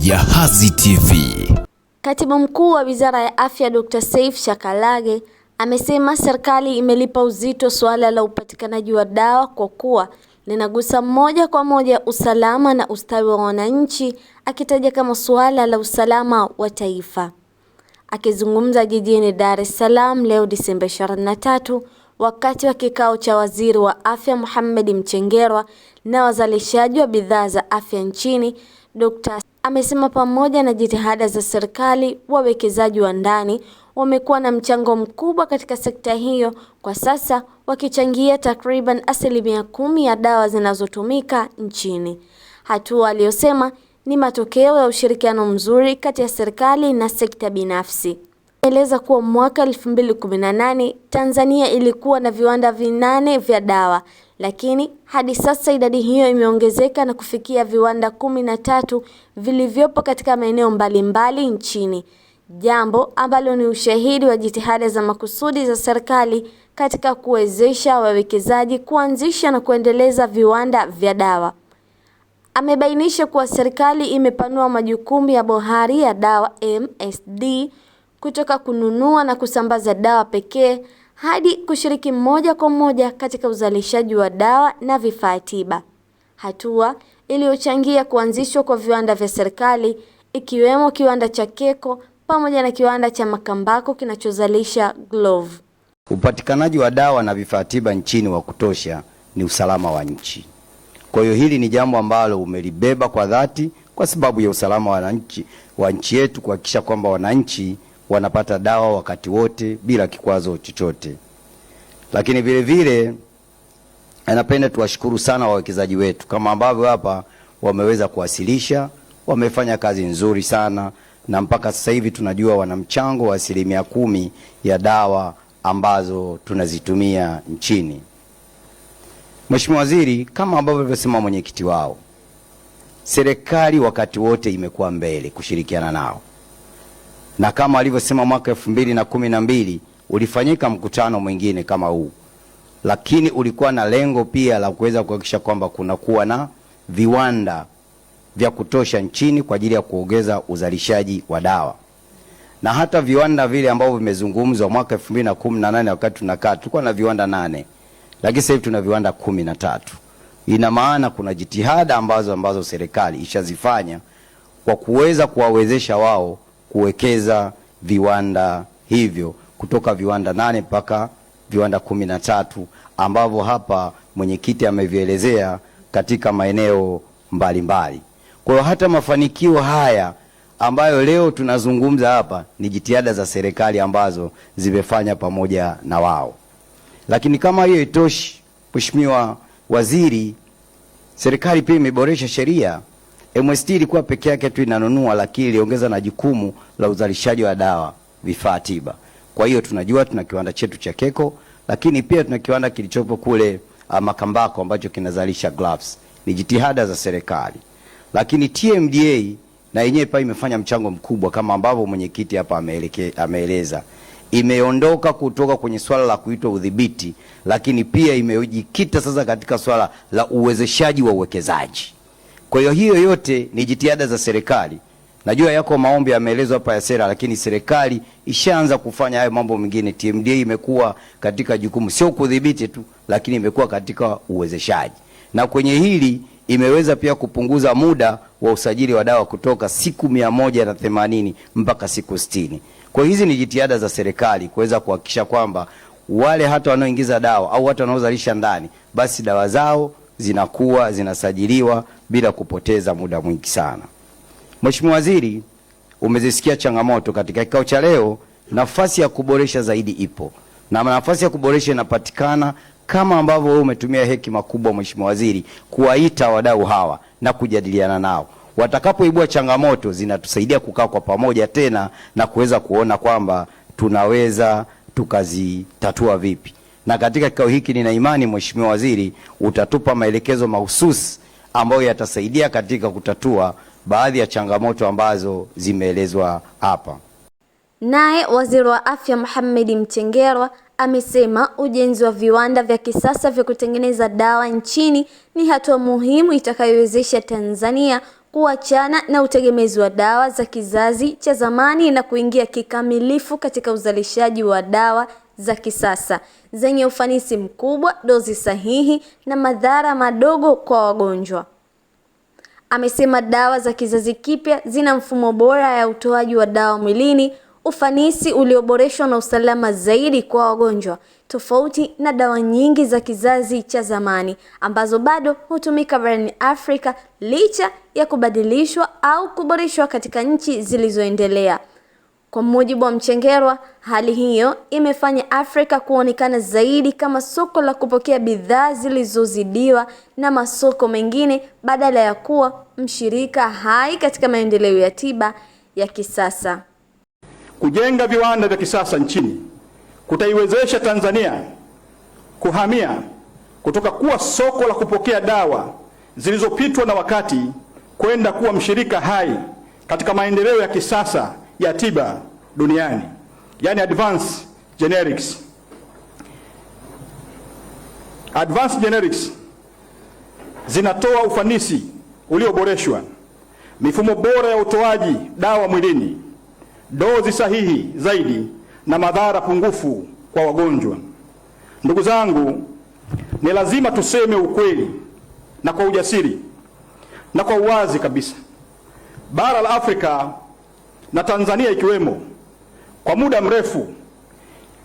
Jahazi TV. Katibu Mkuu wa Wizara ya Afya Dr. Saif Shakalage amesema serikali imelipa uzito suala la upatikanaji wa dawa kwa kuwa linagusa moja kwa moja usalama na ustawi wa wananchi, akitaja kama suala la usalama wa taifa. Akizungumza jijini Dar es Salaam leo Disemba 23 wakati wa kikao cha Waziri wa Afya Mohamed Mchengerwa na wazalishaji wa bidhaa za afya nchini, Dr. amesema pamoja na jitihada za serikali, wawekezaji wa ndani wamekuwa na mchango mkubwa katika sekta hiyo, kwa sasa wakichangia takriban 10% ya dawa zinazotumika nchini. Hatua aliyosema ni matokeo ya ushirikiano mzuri kati ya serikali na sekta binafsi. Eleza kuwa mwaka 2018 Tanzania ilikuwa na viwanda 8 vya dawa, lakini hadi sasa idadi hiyo imeongezeka na kufikia viwanda 13 vilivyopo katika maeneo mbalimbali nchini, jambo ambalo ni ushahidi wa jitihada za makusudi za serikali katika kuwezesha wawekezaji kuanzisha na kuendeleza viwanda vya dawa. Amebainisha kuwa serikali imepanua majukumu ya bohari ya dawa MSD kutoka kununua na kusambaza dawa pekee hadi kushiriki moja kwa moja katika uzalishaji wa dawa na vifaa tiba, hatua iliyochangia kuanzishwa kwa viwanda vya serikali ikiwemo kiwanda cha Keko pamoja na kiwanda cha Makambako kinachozalisha glove. Upatikanaji wa dawa na vifaa tiba nchini wa kutosha ni usalama wa nchi. Kwa hiyo hili ni jambo ambalo umelibeba kwa dhati kwa sababu ya usalama wa nchi yetu, kuhakikisha kwamba wananchi wanapata dawa wakati wote bila kikwazo chochote. Lakini vile vile napenda tuwashukuru sana wawekezaji wetu kama ambavyo hapa wameweza kuwasilisha, wamefanya kazi nzuri sana na mpaka sasa hivi tunajua wana mchango wa 10% ya dawa ambazo tunazitumia nchini. Mheshimiwa Waziri, kama ambavyo alivyosema mwenyekiti wao, serikali wakati wote imekuwa mbele kushirikiana nao. Na kama alivyosema mwaka 2012 ulifanyika mkutano mwingine kama huu, lakini ulikuwa na lengo pia la kuweza kuhakikisha kwamba kunakuwa na viwanda vya kutosha nchini kwa ajili ya kuongeza uzalishaji wa dawa. Na hata viwanda vile ambavyo vimezungumzwa mwaka 2018 wakati tunakaa tulikuwa na viwanda 8, lakini sasa hivi tuna viwanda 13. Ina maana kuna jitihada ambazo serikali ishazifanya kwa kuweza kuwawezesha wao kuwekeza viwanda hivyo kutoka viwanda 8 mpaka viwanda 13 ambavyo hapa mwenyekiti amevielezea katika maeneo mbalimbali. Kwa hiyo hata mafanikio haya ambayo leo tunazungumza hapa ni jitihada za serikali ambazo zimefanya pamoja na wao. Lakini kama hiyo itoshi, Mheshimiwa Waziri, serikali pia imeboresha sheria. MSD ilikuwa peke yake tu inanunua, lakini iliongeza na jukumu la uzalishaji wa dawa, vifaa tiba. Kwa hiyo tunajua tuna kiwanda chetu cha Keko, lakini pia tuna kiwanda kilichopo kule Makambako ambacho kinazalisha gloves. Ni jitihada za serikali. Lakini TMDA na yenyewe pia imefanya mchango mkubwa kama ambavyo mwenyekiti hapa ameeleza. Imeondoka kutoka kwenye swala la kuitwa udhibiti, lakini pia imejikita sasa katika swala la uwezeshaji wa uwekezaji. Kwa hiyo yote ni jitihada za serikali. Najua yako maombi yameelezwa hapa ya sera, lakini serikali ishaanza kufanya hayo mambo mengine. TMDA imekuwa katika jukumu sio kudhibiti tu, lakini imekuwa katika uwezeshaji. Na kwenye hili imeweza pia kupunguza muda wa usajili wa dawa kutoka siku 180 mpaka siku 60. Kwa hizi ni jitihada za serikali kuweza kuhakikisha kwamba wale hata wanaoingiza dawa au watu wanaozalisha ndani, basi dawa zao zinakuwa zinasajiliwa bila kupoteza muda mwingi sana. Mheshimiwa Waziri, umezisikia changamoto katika kikao cha leo. Nafasi ya kuboresha zaidi ipo, na nafasi ya kuboresha inapatikana kama ambavyo wewe umetumia hekima kubwa Mheshimiwa Waziri kuwaita wadau hawa na kujadiliana nao. Watakapoibua changamoto zinatusaidia kukaa kwa pamoja tena na kuweza kuona kwamba tunaweza tukazitatua vipi. Na katika kikao hiki nina imani Mheshimiwa Waziri utatupa maelekezo mahususi ambayo yatasaidia katika kutatua baadhi ya changamoto ambazo zimeelezwa hapa. Naye Waziri wa Afya Mohamed Mchengerwa amesema ujenzi wa viwanda vya kisasa vya kutengeneza dawa nchini ni hatua muhimu itakayowezesha Tanzania kuachana na utegemezi wa dawa za kizazi cha zamani na kuingia kikamilifu katika uzalishaji wa dawa za kisasa zenye ufanisi mkubwa, dozi sahihi na madhara madogo kwa wagonjwa. Amesema dawa za kizazi kipya zina mfumo bora ya utoaji wa dawa mwilini, ufanisi ulioboreshwa na usalama zaidi kwa wagonjwa, tofauti na dawa nyingi za kizazi cha zamani ambazo bado hutumika barani Afrika licha ya kubadilishwa au kuboreshwa katika nchi zilizoendelea. Kwa mujibu wa Mchengerwa, hali hiyo imefanya Afrika kuonekana zaidi kama soko la kupokea bidhaa zilizozidiwa na masoko mengine badala ya kuwa mshirika hai katika maendeleo ya tiba ya kisasa. Kujenga viwanda vya kisasa nchini kutaiwezesha Tanzania kuhamia kutoka kuwa soko la kupokea dawa zilizopitwa na wakati kwenda kuwa mshirika hai katika maendeleo ya kisasa ya tiba duniani, yani advanced generics. Advanced generics zinatoa ufanisi ulioboreshwa, mifumo bora ya utoaji dawa mwilini, dozi sahihi zaidi na madhara pungufu kwa wagonjwa. Ndugu zangu, ni lazima tuseme ukweli na kwa ujasiri na kwa uwazi kabisa. Bara la Afrika na Tanzania ikiwemo, kwa muda mrefu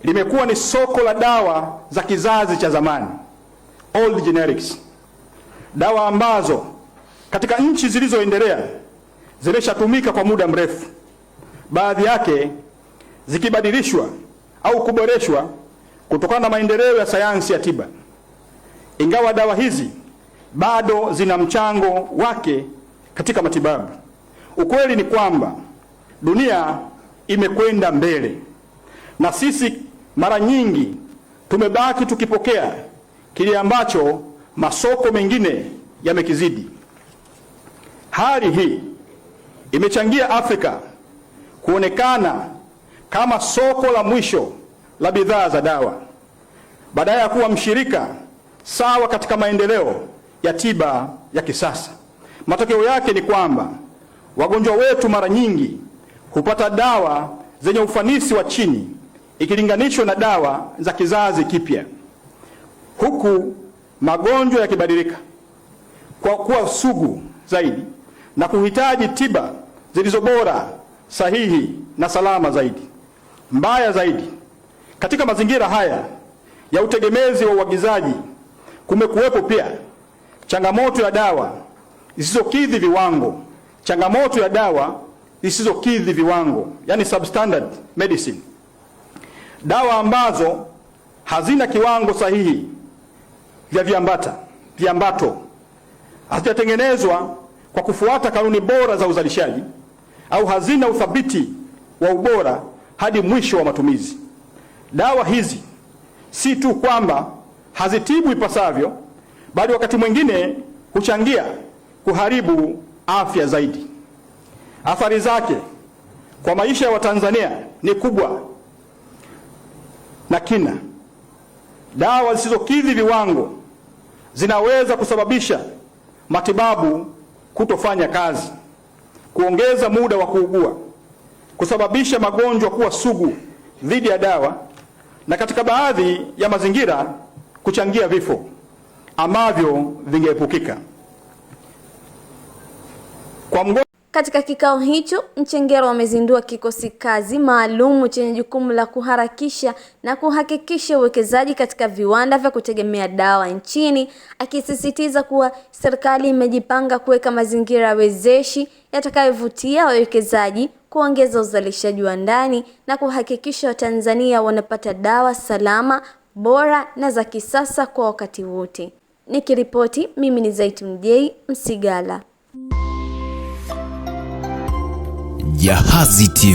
limekuwa ni soko la dawa za kizazi cha zamani, old generics. Dawa ambazo katika nchi zilizoendelea zimeshatumika kwa muda mrefu, baadhi yake zikibadilishwa au kuboreshwa kutokana na maendeleo ya sayansi ya tiba. Ingawa dawa hizi bado zina mchango wake katika matibabu, ukweli ni kwamba dunia imekwenda mbele na sisi mara nyingi tumebaki tukipokea kile ambacho masoko mengine yamekizidi. Hali hii imechangia Afrika kuonekana kama soko la mwisho la bidhaa za dawa badala ya kuwa mshirika sawa katika maendeleo ya tiba ya kisasa. Matokeo yake ni kwamba wagonjwa wetu mara nyingi hupata dawa zenye ufanisi wa chini ikilinganishwa na dawa za kizazi kipya, huku magonjwa yakibadilika kwa kuwa sugu zaidi na kuhitaji tiba zilizo bora, sahihi na salama zaidi. Mbaya zaidi, katika mazingira haya ya utegemezi wa uagizaji kumekuwepo pia changamoto ya dawa zisizokidhi viwango. Changamoto ya dawa zisizokidhi viwango, yani substandard medicine. Dawa ambazo hazina kiwango sahihi vya viambato, hazijatengenezwa kwa kufuata kanuni bora za uzalishaji au hazina uthabiti wa ubora hadi mwisho wa matumizi. Dawa hizi si tu kwamba hazitibu ipasavyo, bali wakati mwingine huchangia kuharibu afya zaidi. Athari zake kwa maisha ya Watanzania ni kubwa na kina. Dawa zisizokidhi viwango zinaweza kusababisha matibabu kutofanya kazi, kuongeza muda wa kuugua, kusababisha magonjwa kuwa sugu dhidi ya dawa, na katika baadhi ya mazingira kuchangia vifo ambavyo vingeepukika. Katika kikao hicho, Mchengerwa amezindua kikosi kazi maalum chenye jukumu la kuharakisha na kuhakikisha uwekezaji katika viwanda vya kutegemea dawa nchini, akisisitiza kuwa serikali imejipanga kuweka mazingira wezeshi yatakayovutia wawekezaji, kuongeza uzalishaji wa ndani na kuhakikisha Watanzania wanapata dawa salama, bora na za kisasa kwa wakati wote. Nikiripoti, mimi ni Zaitun J. Msigala. Jahazi TV.